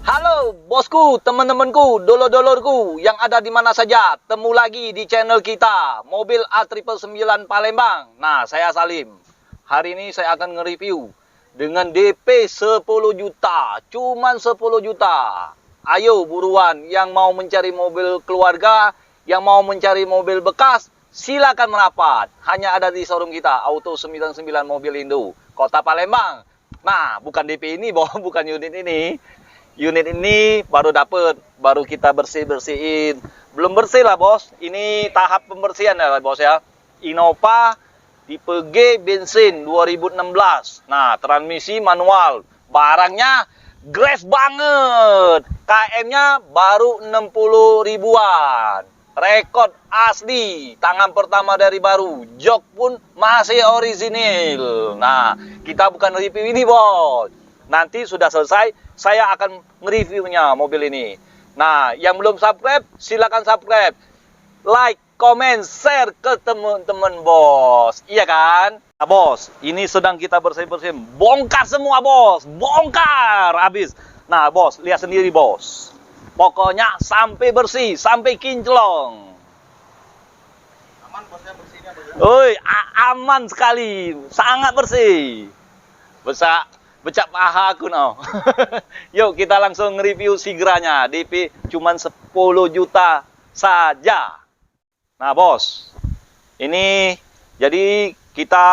Halo bosku, teman-temanku, dulur-dulurku yang ada di mana saja. Temu lagi di channel kita, Mobil A999 Palembang. Nah, saya Salim. Hari ini saya akan nge-review dengan DP 10 juta. Cuman 10 juta. Ayo buruan, yang mau mencari mobil keluarga, yang mau mencari mobil bekas, silakan merapat. Hanya ada di showroom kita, Auto 99 Mobil Indo, Kota Palembang. Nah, bukan DP ini, bukan unit ini. Unit ini baru dapet, baru kita bersihin. Belum bersih lah bos, ini tahap pembersihan ya bos ya. Innova tipe G bensin 2016. Nah, transmisi manual. Barangnya grass banget. KM-nya baru 60 ribuan. Rekod asli, tangan pertama dari baru. Jok pun masih orisinil. Nah, kita bukan review ini bos. Nanti sudah selesai, saya akan nge-reviewnya mobil ini. Nah, yang belum subscribe, silakan subscribe. Like, comment, share ke teman-teman bos. Iya kan? Nah bos, ini sedang kita bersih-bersih. Bongkar semua bos, bongkar habis. Nah bos, lihat sendiri bos. Pokoknya sampai bersih, sampai kinclong. Aman bosnya bersihnya bagaimana? Oi, aman sekali, sangat bersih. Becak paha aku no. Yuk kita langsung nge-review Sigranya. DP cuman 10 juta saja. Nah bos, ini jadi kita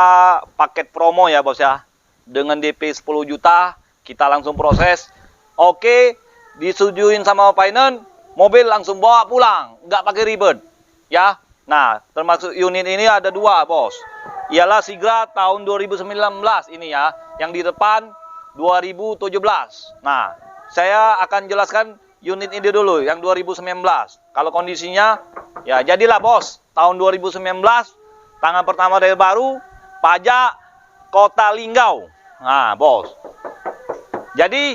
paket promo ya bos ya. Dengan DP 10 juta kita langsung proses. Oke, disetujuin sama finance, mobil langsung bawa pulang, nggak pakai ribet ya. Nah, termasuk unit ini ada dua bos. Ialah Sigra tahun 2019 ini ya, yang di depan 2017. Nah, saya akan jelaskan unit ini dulu yang 2019. Kalau kondisinya ya jadilah bos, tahun 2019, tangan pertama dari baru, pajak Kota Linggau. Nah, bos. Jadi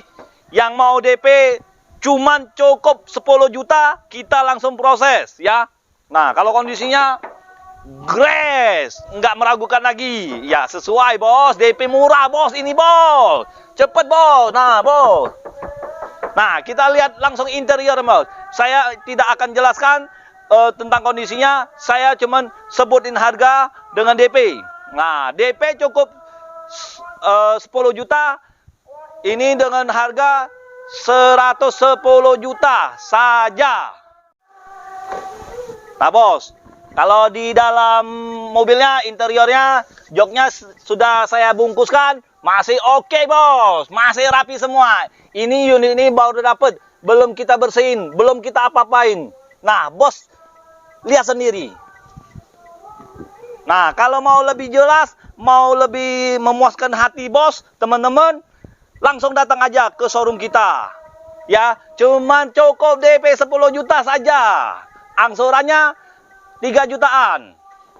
yang mau DP cuman cukup 10 juta, kita langsung proses ya. Nah, kalau kondisinya grass, nggak meragukan lagi. Ya, sesuai bos, DP murah bos ini bos. Cepet bos. Nah, bos. Nah, kita lihat langsung interior bos. Saya tidak akan jelaskan tentang kondisinya. Saya cuman sebutin harga dengan DP. Nah, DP cukup 10 juta. Ini dengan harga 110 juta saja. Nah, bos. Kalau di dalam mobilnya, interiornya, joknya sudah saya bungkuskan, masih oke bos, masih rapi semua. Ini unit ini baru dapet, belum kita bersihin, belum kita apa-apain. Nah bos, lihat sendiri. Nah kalau mau lebih jelas, mau lebih memuaskan hati bos, teman-teman, langsung datang aja ke showroom kita. Ya, cuman cukup DP 10 juta saja. Angsurannya 3 jutaan.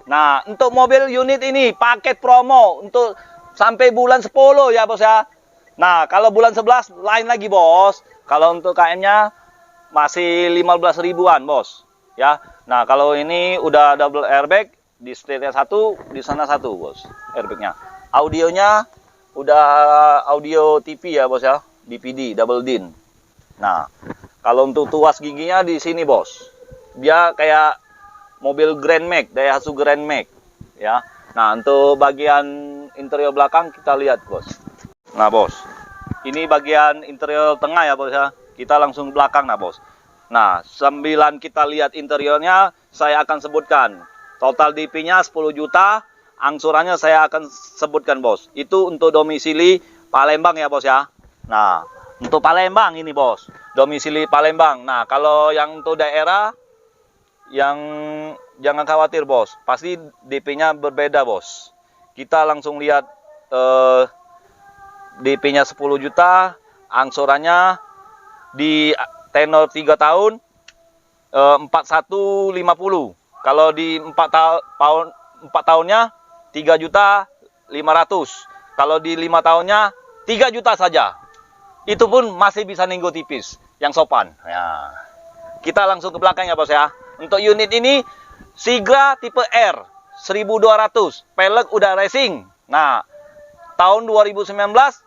Nah, untuk mobil unit ini paket promo untuk sampai bulan 10 ya, bos ya. Nah, kalau bulan 11 lain lagi, bos. Kalau untuk KM-nya masih 15 ribuan, bos. Ya. Nah, kalau ini udah double airbag, di setirnya satu, di sana satu, bos. Airbagnya. Audionya udah audio TV ya, bos ya. DPD, double din. Nah, kalau untuk tuas giginya di sini, bos. Dia kayak mobil Grand Max, Daihatsu Grand Max, ya. Nah, untuk bagian interior belakang kita lihat, bos. Nah, bos, ini bagian interior tengah ya, bos ya. Kita langsung belakang, nah, bos. Nah, sambilan kita lihat interiornya, saya akan sebutkan. Total DP-nya 10 juta, angsurannya saya akan sebutkan, bos. Itu untuk domisili Palembang ya, bos ya. Nah, untuk Palembang ini, bos. Domisili Palembang. Nah, kalau yang untuk daerah, yang jangan khawatir bos, pasti DP-nya berbeda bos. Kita langsung lihat DP-nya 10 juta, angsurannya di tenor 3 tahun 4150. Kalau di 4 tahunnya 3 juta 500. Kalau di 5 tahunnya 3 juta saja. Itu pun masih bisa nego tipis, yang sopan. Ya. Kita langsung ke belakang ya bos ya. Untuk unit ini Sigra tipe R 1200, pelek udah racing. Nah, tahun 2019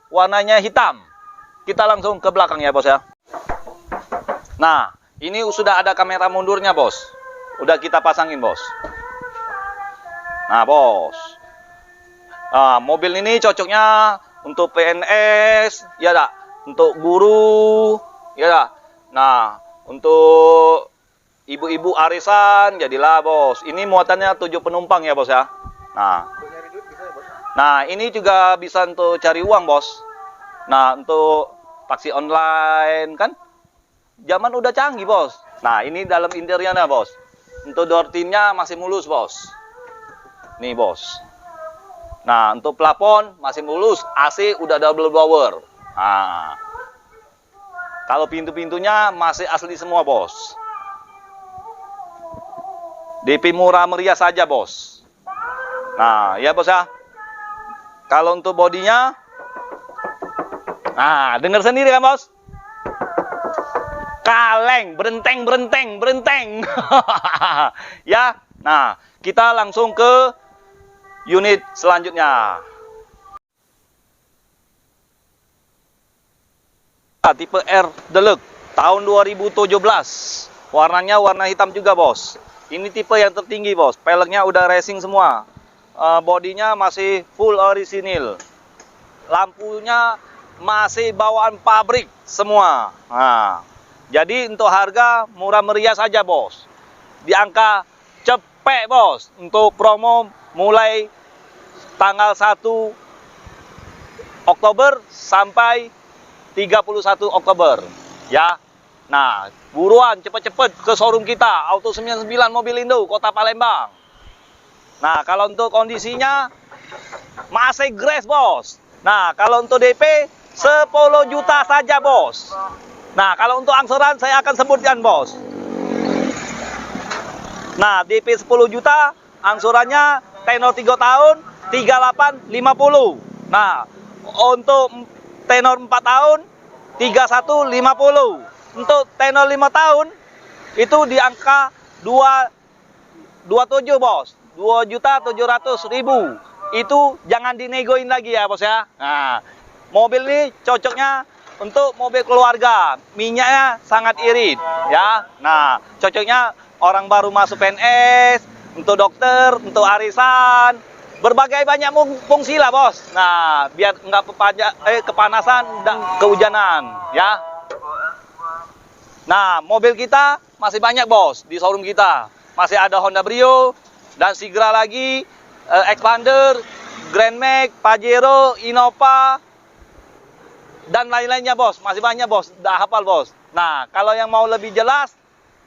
warnanya hitam. Kita langsung ke belakang ya bos ya. Nah, ini sudah ada kamera mundurnya, Bos. Udah kita pasangin, Bos. Nah, Bos. Nah, mobil ini cocoknya untuk PNS, ya dak. Untuk guru, ya dak. Nah, untuk ibu-ibu arisan, jadilah, Bos. Ini muatannya 7 penumpang ya, Bos ya. Nah. Untuk nyari duit bisa ya, Bos? Nah, ini juga bisa untuk cari uang, Bos. Nah, untuk taksi online, kan? Zaman udah canggih, Bos. Nah, ini dalam interiornya, Bos. Untuk door trim-nya masih mulus, Bos. Nih, Bos. Nah, untuk plafon masih mulus. AC udah double blower. Nah. Kalau pintu-pintunya masih asli semua, Bos. DP murah meriah saja, Bos. Nah, ya, Bos ya. Kalau untuk bodinya, nah, dengar sendiri kan, Bos? Kaleng, berenteng. Ya, nah, kita langsung ke unit selanjutnya. Tipe R Deluxe tahun 2017. Warnanya warna hitam juga, Bos. Ini tipe yang tertinggi, Bos. Peleknya udah racing semua. Bodinya masih full orisinil. Lampunya masih bawaan pabrik semua. Nah, jadi untuk harga murah meriah saja, Bos. Di angka cepet, Bos. Untuk promo mulai tanggal 1 Oktober sampai 31 Oktober. Ya. Nah, buruan cepet-cepet ke showroom kita, Auto 99 Mobilindo, Kota Palembang. Nah, kalau untuk kondisinya masih grace, Bos. Nah, kalau untuk DP 10 juta saja, Bos. Nah, kalau untuk angsuran saya akan sebutkan, Bos. Nah, DP 10 juta, angsurannya tenor 3 tahun, 3850. Nah, untuk tenor 4 tahun, 3150. Untuk tenor 5 tahun, itu di angka 27, Bos. 2.700.000. Itu jangan dinegoin lagi ya, Bos ya. Nah, mobil ini cocoknya untuk mobil keluarga. Minyaknya sangat irit ya. Nah, cocoknya orang baru masuk PNS, untuk dokter, untuk arisan, berbagai banyak fungsi lah, Bos. Nah, biar nggak kepanasan dan kehujanan ya. Nah, mobil kita masih banyak, Bos, di showroom kita. Masih ada Honda Brio, dan Sigra lagi, Expander, Grand Max, Pajero, Innova, dan lain-lainnya, Bos. Masih banyak, Bos. Udah hafal, Bos. Nah, kalau yang mau lebih jelas,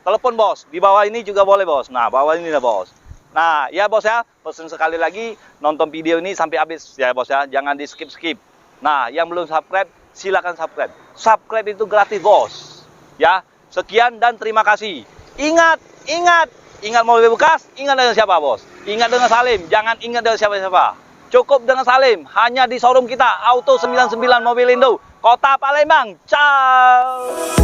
telepon, Bos. Di bawah ini juga boleh, Bos. Nah, bawah ini lah, Bos. Nah, ya, Bos ya. Pesan sekali lagi, nonton video ini sampai habis ya, Bos ya. Jangan di skip-skip. Nah, yang belum subscribe, silakan subscribe. Subscribe itu gratis, Bos. Ya, sekian dan terima kasih. Ingat mobil bekas, ingat dengan siapa, Bos? Ingat dengan Salim, jangan ingat dengan siapa-siapa. Cukup dengan Salim, hanya di showroom kita, Auto 99 Mobilindo, Kota Palembang. Ciao.